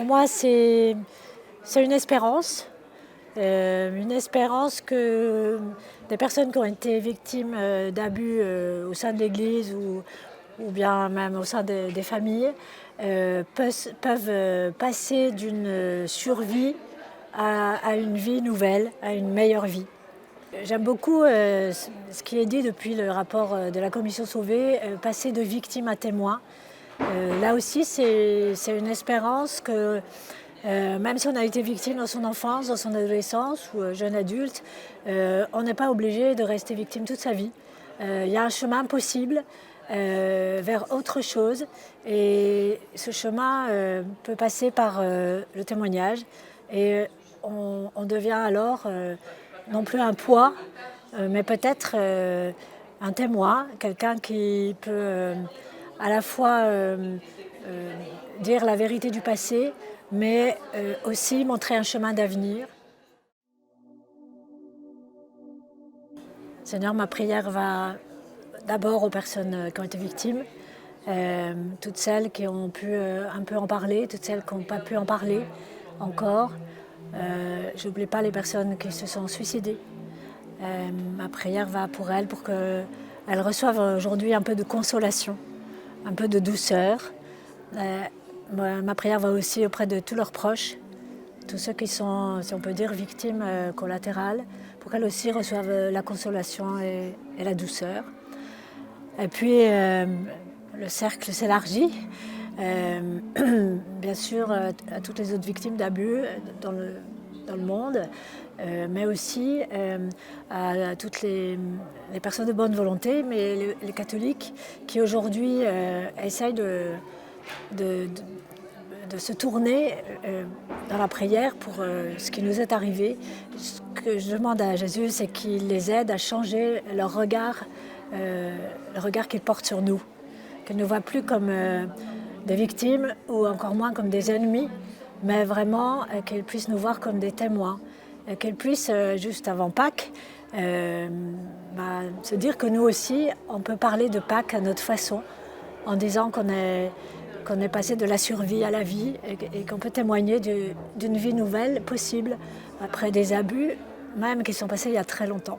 Pour moi, c'est une espérance. Une espérance que des personnes qui ont été victimes d'abus au sein de l'Église ou bien même au sein des familles peuvent passer d'une survie à une vie nouvelle, à une meilleure vie. J'aime beaucoup ce qui est dit depuis le rapport de la commission Sauvé, passer de victime à témoin. Là aussi, c'est une espérance que même si on a été victime dans son enfance, dans son adolescence ou jeune adulte, on n'est pas obligé de rester victime toute sa vie. Il y a un chemin possible vers autre chose et ce chemin peut passer par le témoignage et on devient alors non plus un poids, mais peut-être un témoin, quelqu'un qui peut à la fois dire la vérité du passé, mais aussi montrer un chemin d'avenir. Seigneur, ma prière va d'abord aux personnes qui ont été victimes, toutes celles qui ont pu un peu en parler, toutes celles qui n'ont pas pu en parler encore. Je n'oublie pas les personnes qui se sont suicidées. Ma prière va pour elles, pour qu'elles reçoivent aujourd'hui un peu de consolation, un peu de douceur. Ma prière va aussi auprès de tous leurs proches, tous ceux qui sont, si on peut dire, victimes collatérales, pour qu'elles aussi reçoivent la consolation et la douceur. Et puis, le cercle s'élargit, bien sûr, à toutes les autres victimes d'abus dans le monde, mais aussi à toutes les personnes de bonne volonté, mais les catholiques qui aujourd'hui essayent de se tourner dans la prière pour ce qui nous est arrivé. Ce que je demande à Jésus, c'est qu'il les aide à changer leur regard, le regard qu'ils portent sur nous, qu'ils ne voient plus comme des victimes ou encore moins comme des ennemis, mais vraiment qu'ils puissent nous voir comme des témoins, qu'ils puissent, juste avant Pâques, se dire que nous aussi, on peut parler de Pâques à notre façon, en disant qu'on est passé de la survie à la vie et qu'on peut témoigner d'une vie nouvelle possible après des abus, même qui sont passés il y a très longtemps.